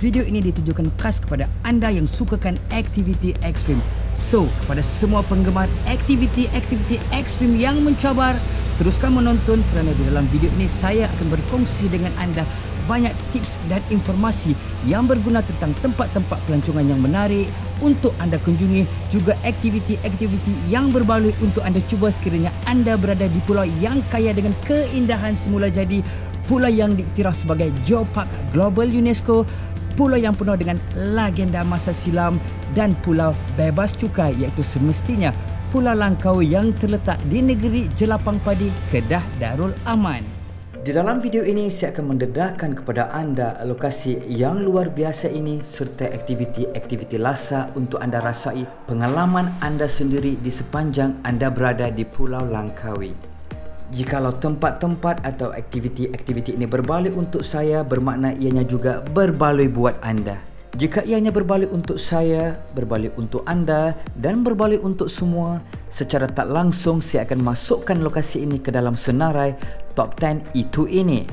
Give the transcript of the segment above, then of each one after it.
Video ini ditujukan khas kepada anda yang sukakan aktiviti ekstrim. So, kepada semua penggemar aktiviti-aktiviti ekstrim yang mencabar, teruskan menonton kerana di dalam video ini saya akan berkongsi dengan anda banyak tips dan informasi yang berguna tentang tempat-tempat pelancongan yang menarik untuk anda kunjungi, juga aktiviti-aktiviti yang berbaloi untuk anda cuba sekiranya anda berada di pulau yang kaya dengan keindahan semula jadi, pulau yang diiktiraf sebagai Geopark Global UNESCO, pulau yang penuh dengan legenda masa silam, dan pulau bebas cukai iaitu semestinya Pulau Langkawi yang terletak di negeri Jelapang Padi, Kedah Darul Aman. Di dalam video ini saya akan mendedahkan kepada anda lokasi yang luar biasa ini serta aktiviti-aktiviti lasak untuk anda rasai pengalaman anda sendiri di sepanjang anda berada di Pulau Langkawi. Jikalau tempat-tempat atau aktiviti-aktiviti ini berbaloi untuk saya, bermakna ianya juga berbaloi buat anda. Jika ianya berbaloi untuk saya, berbaloi untuk anda dan berbaloi untuk semua, secara tak langsung saya akan masukkan lokasi ini ke dalam senarai Top 10 Itu Ini.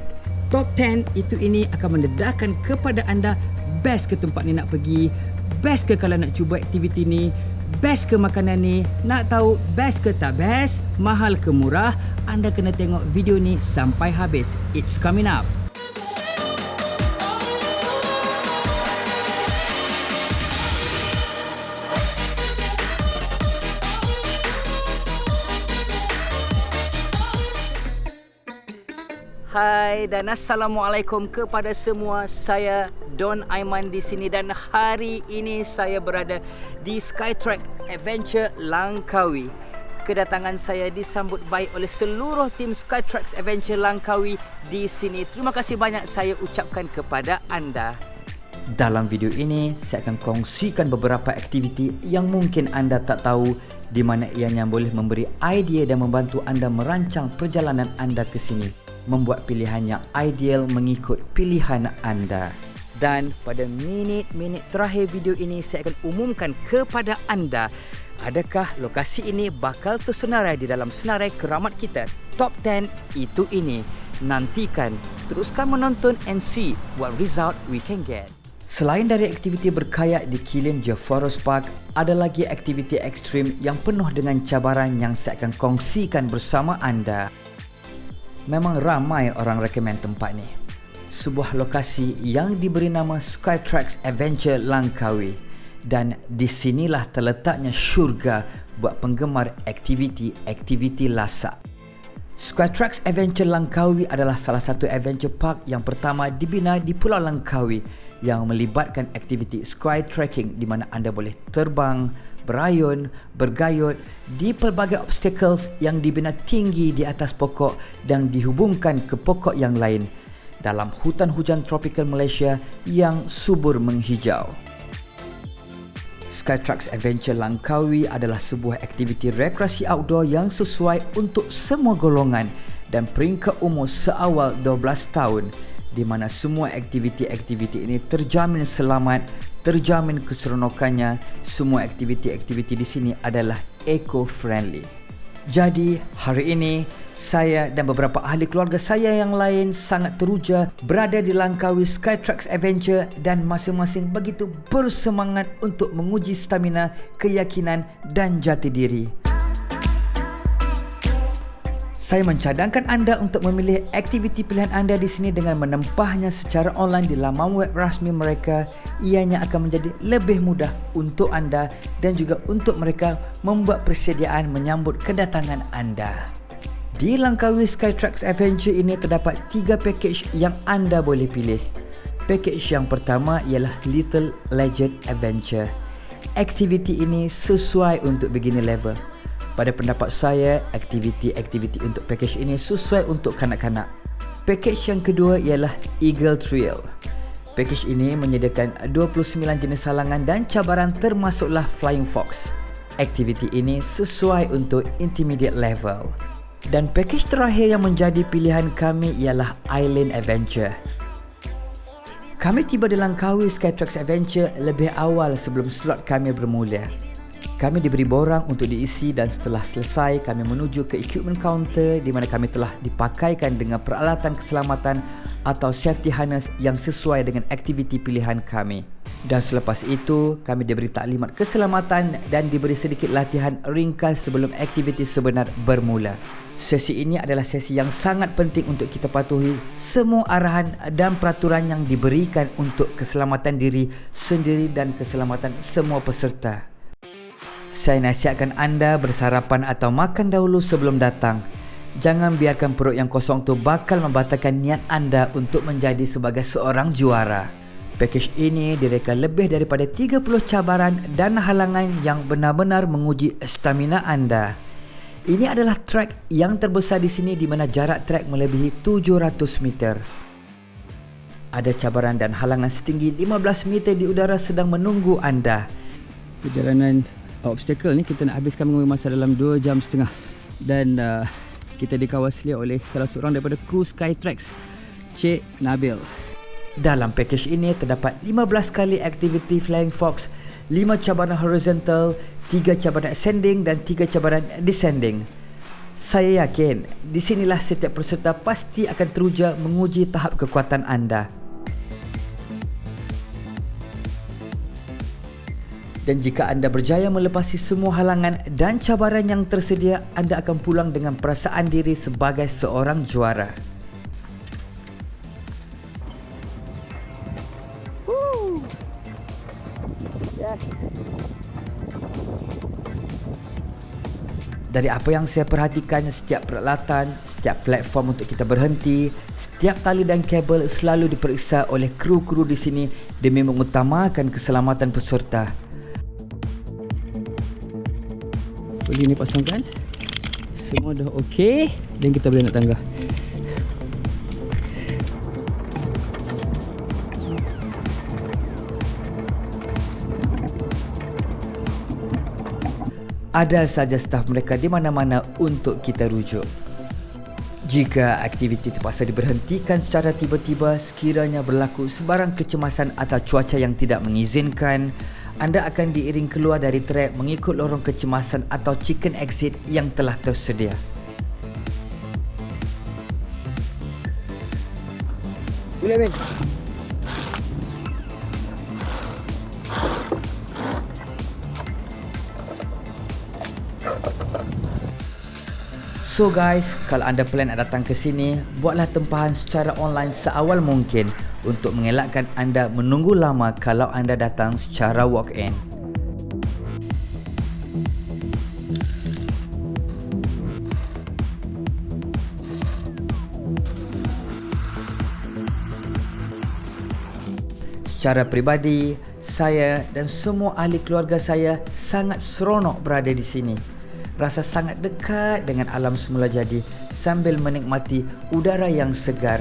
Top 10 Itu Ini akan mendedahkan kepada anda best ke tempat ni nak pergi, best ke kalau nak cuba aktiviti ni, best ke makanan ni, nak tahu best ke tak best, mahal ke murah, anda kena tengok video ni sampai habis. It's coming up. Hai dan Assalamualaikum kepada semua. Saya Don Aiman di sini dan hari ini saya berada di Skytrack Adventure Langkawi. Kedatangan saya disambut baik oleh seluruh tim Skytrack Adventure Langkawi di sini. Terima kasih banyak saya ucapkan kepada anda. Dalam video ini saya akan kongsikan beberapa aktiviti yang mungkin anda tak tahu, di mana ianya boleh memberi idea dan membantu anda merancang perjalanan anda ke sini, membuat pilihan yang ideal mengikut pilihan anda. Dan pada minit-minit terakhir video ini saya akan umumkan kepada anda adakah lokasi ini bakal tersenarai di dalam senarai keramat kita Top 10 Itu Ini. Nantikan, teruskan menonton and see what result we can get. Selain dari aktiviti berkayak di Kilim Forest Park, ada lagi aktiviti ekstrim yang penuh dengan cabaran yang saya akan kongsikan bersama anda. Memang ramai orang rekomen tempat ni. Sebuah lokasi yang diberi nama Skytrack Adventure Langkawi. Dan di sinilah terletaknya syurga buat penggemar aktiviti-aktiviti lasak. Skytrack Adventure Langkawi adalah salah satu adventure park yang pertama dibina di Pulau Langkawi yang melibatkan aktiviti skytracking di mana anda boleh terbang, berayun, bergayut di pelbagai obstacles yang dibina tinggi di atas pokok dan dihubungkan ke pokok yang lain dalam hutan hujan tropikal Malaysia yang subur menghijau. Skytrack Adventure Langkawi adalah sebuah aktiviti rekreasi outdoor yang sesuai untuk semua golongan dan peringkat umur seawal 12 tahun, di mana semua aktiviti-aktiviti ini terjamin selamat, terjamin keseronokannya. Semua aktiviti-aktiviti di sini adalah eco-friendly. Jadi, hari ini saya dan beberapa ahli keluarga saya yang lain sangat teruja berada di Langkawi Skytrack Adventure dan masing-masing begitu bersemangat untuk menguji stamina, keyakinan dan jati diri. Saya mencadangkan anda untuk memilih aktiviti pilihan anda di sini dengan menempahnya secara online di laman web rasmi mereka. Ianya akan menjadi lebih mudah untuk anda dan juga untuk mereka membuat persediaan menyambut kedatangan anda. Di Langkawi Skytrack Adventure ini terdapat 3 package yang anda boleh pilih. Package yang pertama ialah Little Legend Adventure. Aktiviti ini sesuai untuk beginner level. Pada pendapat saya, aktiviti-aktiviti untuk package ini sesuai untuk kanak-kanak. Package yang kedua ialah Eagle Trail. Package ini menyediakan 29 jenis halangan dan cabaran termasuklah Flying Fox. Aktiviti ini sesuai untuk intermediate level. Dan package terakhir yang menjadi pilihan kami ialah Island Adventure. Kami tiba di Langkawi Skytrack Adventure lebih awal sebelum slot kami bermula. Kami diberi borang untuk diisi dan setelah selesai kami menuju ke equipment counter di mana kami telah dipakaikan dengan peralatan keselamatan atau safety harness yang sesuai dengan aktiviti pilihan kami. Dan selepas itu kami diberi taklimat keselamatan dan diberi sedikit latihan ringkas sebelum aktiviti sebenar bermula. Sesi ini adalah sesi yang sangat penting untuk kita patuhi semua arahan dan peraturan yang diberikan untuk keselamatan diri sendiri dan keselamatan semua peserta. Saya nasihatkan anda bersarapan atau makan dahulu sebelum datang. Jangan biarkan perut yang kosong tu bakal membatalkan niat anda untuk menjadi sebagai seorang juara. Pakej ini direka lebih daripada 30 cabaran dan halangan yang benar-benar menguji stamina anda. Ini adalah trek yang terbesar di sini di mana jarak trek melebihi 700 meter. Ada cabaran dan halangan setinggi 15 meter di udara sedang menunggu anda. Perjalanan obstacle ni kita nak habiskan mengambil masa dalam 2 jam setengah. Dan kita dikawasi oleh salah seorang daripada kru Skytrax, Cik Nabil. Dalam pakej ini terdapat 15 kali aktiviti Flying Fox, 5 cabaran horizontal, 3 cabaran ascending dan 3 cabaran descending. Saya yakin di sinilah setiap peserta pasti akan teruja menguji tahap kekuatan anda. Dan jika anda berjaya melepasi semua halangan dan cabaran yang tersedia, anda akan pulang dengan perasaan diri sebagai seorang juara. Dari apa yang saya perhatikan, setiap peralatan, setiap platform untuk kita berhenti, setiap tali dan kabel selalu diperiksa oleh kru-kru di sini demi mengutamakan keselamatan peserta. Puli ni pasangkan. Semua dah okey dan kita boleh nak tangga. Ada saja staf mereka di mana-mana untuk kita rujuk. Jika aktiviti terpaksa diberhentikan secara tiba-tiba sekiranya berlaku sebarang kecemasan atau cuaca yang tidak mengizinkan, anda akan diiring keluar dari trek mengikut lorong kecemasan atau chicken exit yang telah tersedia. Boleh, Min? So guys, kalau anda plan nak datang ke sini, buatlah tempahan secara online seawal mungkin untuk mengelakkan anda menunggu lama kalau anda datang secara walk-in. Secara peribadi, saya dan semua ahli keluarga saya sangat seronok berada di sini. Rasa sangat dekat dengan alam semula jadi sambil menikmati udara yang segar.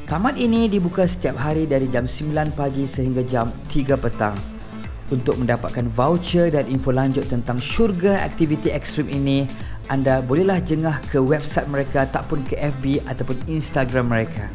Taman ini dibuka setiap hari dari jam 9 pagi sehingga jam 3 petang. Untuk mendapatkan voucher dan info lanjut tentang syurga aktiviti ekstrim ini, anda bolehlah jengah ke website mereka ataupun ke FB ataupun Instagram mereka.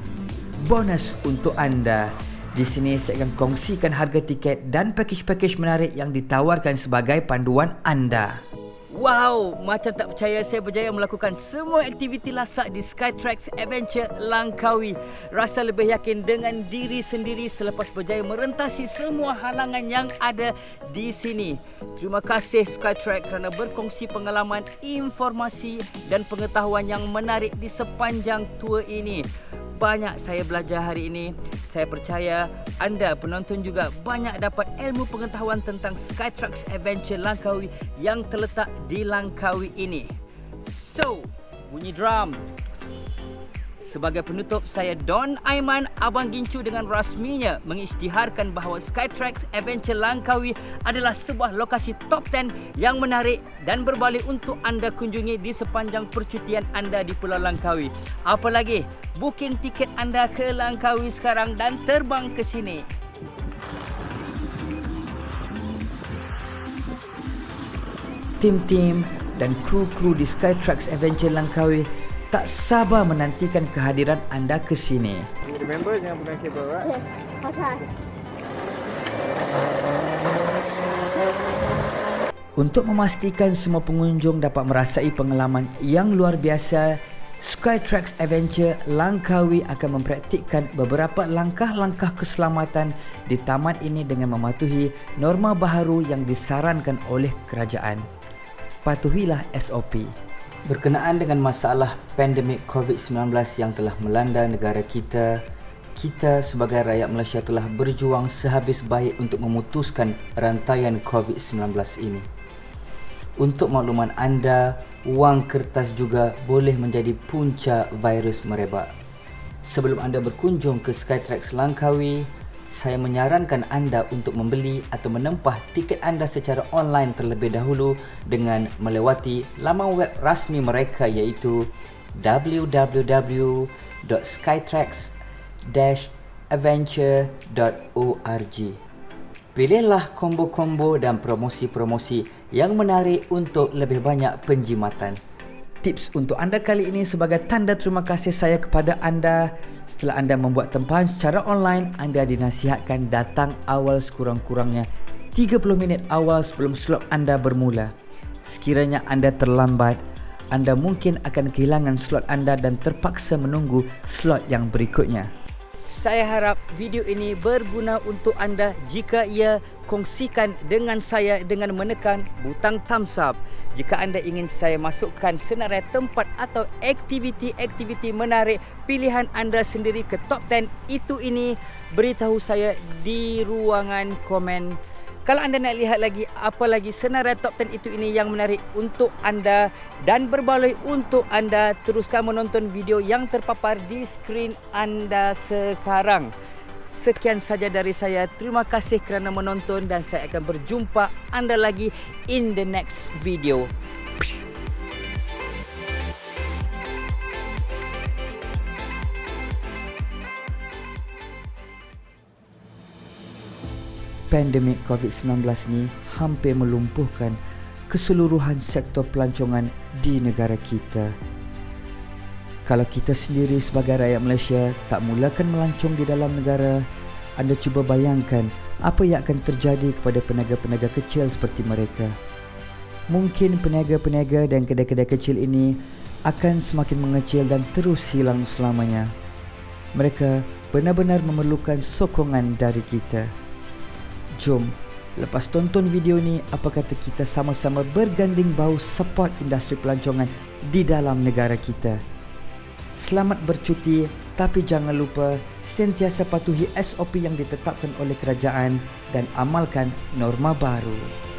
Bonus untuk anda. Di sini saya akan kongsikan harga tiket dan pakej-pakej menarik yang ditawarkan sebagai panduan anda. Wow, macam tak percaya saya berjaya melakukan semua aktiviti lasak di Skytrax Adventure Langkawi. Rasa lebih yakin dengan diri sendiri selepas berjaya merentasi semua halangan yang ada di sini. Terima kasih Skytrax kerana berkongsi pengalaman, informasi dan pengetahuan yang menarik di sepanjang tour ini. Banyak saya belajar hari ini. Saya percaya anda penonton juga banyak dapat ilmu pengetahuan tentang Skytrax Adventure Langkawi yang terletak di Langkawi ini. So, bunyi drum. Sebagai penutup, saya Don Aiman, Abang Gincu dengan rasminya mengisytiharkan bahawa Skytrax Adventure Langkawi adalah sebuah lokasi top 10 yang menarik dan berbalik untuk anda kunjungi di sepanjang percutian anda di Pulau Langkawi. Apa lagi? Booking tiket anda ke Langkawi sekarang dan terbang ke sini. Tim-tim dan kru-kru di Skytrax Adventure Langkawi tak sabar menantikan kehadiran anda ke sini. Remember jangan pegang kabel, right? Okay, I'll try. Untuk memastikan semua pengunjung dapat merasai pengalaman yang luar biasa, Skytrax Adventure Langkawi akan mempraktikkan beberapa langkah-langkah keselamatan di taman ini dengan mematuhi norma baharu yang disarankan oleh kerajaan. Patuhilah SOP. Berkenaan dengan masalah pandemik COVID-19 yang telah melanda negara kita, kita sebagai rakyat Malaysia telah berjuang sehabis baik untuk memutuskan rantaian COVID-19 ini. Untuk makluman anda, wang kertas juga boleh menjadi punca virus merebak. Sebelum anda berkunjung ke Skytrax Langkawi, saya menyarankan anda untuk membeli atau menempah tiket anda secara online terlebih dahulu dengan melewati laman web rasmi mereka iaitu www.skytrax-adventure.org. Pilihlah kombo-kombo dan promosi-promosi yang menarik untuk lebih banyak penjimatan. Tips untuk anda kali ini sebagai tanda terima kasih saya kepada anda. Setelah anda membuat tempahan secara online, anda dinasihatkan datang awal sekurang-kurangnya 30 minit awal sebelum slot anda bermula. Sekiranya anda terlambat, anda mungkin akan kehilangan slot anda dan terpaksa menunggu slot yang berikutnya. Saya harap video ini berguna untuk anda jika ia kongsikan dengan saya dengan menekan butang thumbs up. Jika anda ingin saya masukkan senarai tempat atau aktiviti-aktiviti menarik pilihan anda sendiri ke top 10 itu ini, beritahu saya di ruangan komen. Kalau anda nak lihat lagi apa lagi senarai top 10 itu ini yang menarik untuk anda dan berbaloi untuk anda, teruskan menonton video yang terpapar di skrin anda sekarang. Sekian saja dari saya. Terima kasih kerana menonton dan saya akan berjumpa anda lagi in the next video. Pandemik COVID-19 ni hampir melumpuhkan keseluruhan sektor pelancongan di negara kita. Kalau kita sendiri sebagai rakyat Malaysia tak mulakan melancong di dalam negara, anda cuba bayangkan apa yang akan terjadi kepada peniaga-peniaga kecil seperti mereka. Mungkin peniaga-peniaga dan kedai-kedai kecil ini akan semakin mengecil dan terus hilang selamanya. Mereka benar-benar memerlukan sokongan dari kita. Jom, lepas tonton video ni, apa kata kita sama-sama berganding bahu support industri pelancongan di dalam negara kita. Selamat bercuti, tapi jangan lupa sentiasa patuhi SOP yang ditetapkan oleh kerajaan dan amalkan norma baru.